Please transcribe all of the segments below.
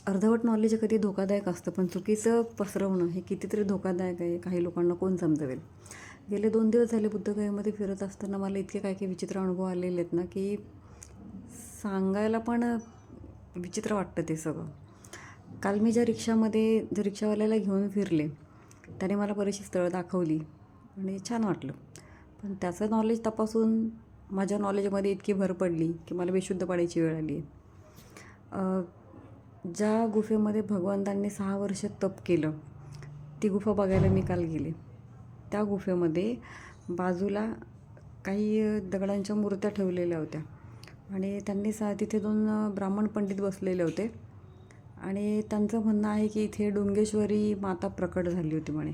अर्धवट नॉलेज कधी धोकादायक असतं, पण चुकीचं पसरवणं हे कितीतरी धोकादायक आहे. काही लोकांना कोण समजवेल. गेले 2 दिवस झाले बुद्धगयेमध्ये फिरत असताना मला इतके काही काही विचित्र अनुभव आलेले आहेत ना, की सांगायला पण विचित्र वाटतं ते सगळं. काल मी ज्या रिक्षावाल्याला घेऊन फिरले, त्याने मला बरीचशी स्थळं दाखवली आणि छान वाटलं. पण त्याचं नॉलेज तपासून माझ्या नॉलेजमध्ये इतकी भर पडली की मला बेशुद्ध पडायची वेळ आली आहे. ज्या गुफेमध्ये भगवंतांनी 6 वर्ष तप केलं, ती गुफा बघायला मी काल गेले. त्या गुफेमध्ये बाजूला काही दगडांच्या मूर्त्या ठेवलेल्या होत्या आणि त्यांनी तिथे 2 ब्राह्मण पंडित बसलेले होते आणि त्यांचं म्हणणं आहे की इथे डोंगेश्वरी माता प्रकट झाली होती म्हणे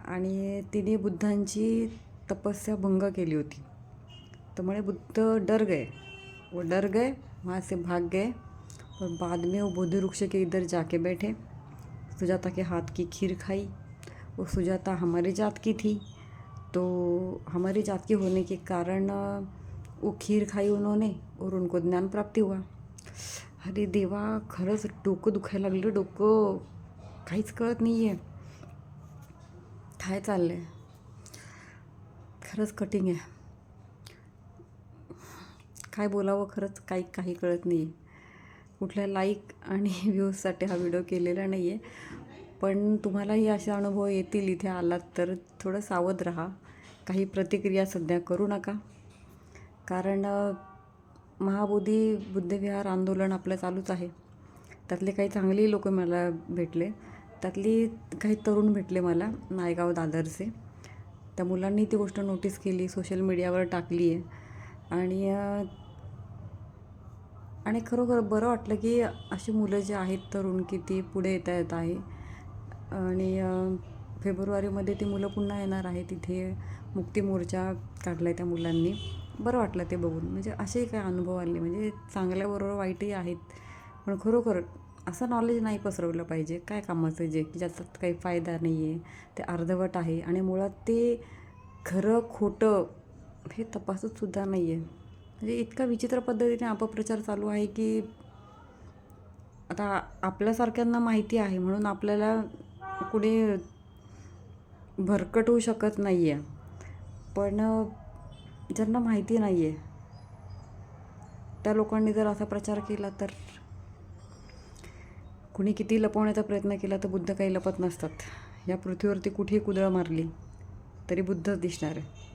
आणि तिने बुद्धांची तपस्या भंग केली होती. तो म्हणे बुद्ध डर गए, वो डर गए, वहाँ से भाग गए और बाद में वो बोधि वृक्ष के इधर जाके बैठे, सुजाता के हाथ की खीर खाई. वो सुजाता हमारी जात की थी, तो हमारी जात की होने के कारण वो खीर खाई उन्होंने और उनको ज्ञान प्राप्ति हुआ. अरे देवा, खरंच डोकं दुखायला लागलं. डोकं काहीच कळत नाही आहे. काय चाललं आहे, खरंच कठीण आहे. काय बोलावं, खरंच काही कळत नाही आहे. कुठल्या लाईक आणि व्ह्यूजसाठी हा व्हिडिओ केलेला नाही आहे, पण तुम्हालाही असे अनुभव येतील इथे आलात तर थोडं सावध राहा. काही प्रतिक्रिया सध्या करू नका, कारण महाबोधी बुद्धविहार आंदोलन आपलं चालूच आहे. त्यातले काही चांगली लोक मला भेटले, त्यातली काही तरुण भेटले मला नायगाव दादरचे. त्या मुलांनी ती गोष्ट नोटीस केली, सोशल मीडियावर टाकली आहे आणि खरोखर बरं वाटलं की अशी मुलं जी आहेत तरुण की ती पुढे येत आहे आणि फेब्रुवारीमध्ये ती मुलं पुन्हा येणार आहे. तिथे मुक्ती मोर्चा काढला आहे त्या मुलांनी. बरं वाटलं ते बघून. म्हणजे असेही काही अनुभव आले, म्हणजे चांगल्याबरोबर वाईटही आहेत. पण खरोखर असं नॉलेज नाही पसरवलं पाहिजे. काय कामाचं जे की ज्याच्यात काही फायदा नाही आहे, ते अर्धवट आहे आणि मुळात ते खरं खोटं हे तपासतसुद्धा नाही आहे. म्हणजे इतका विचित्र पद्धतीने अपप्रचार चालू आहे की आता आपल्यासारख्यांना माहिती आहे म्हणून आपल्याला कुणी भरकटवू शकत नाही आहे, पण ज्यांना माहिती नाही आहे त्या लोकांनी जर असा प्रचार केला तर कुणी किती लपवण्याचा प्रयत्न केला तर बुद्ध काही लपत नसतात. या पृथ्वीवरती कुठेही कुदळ मारली तरी बुद्धच दिसणार आहे.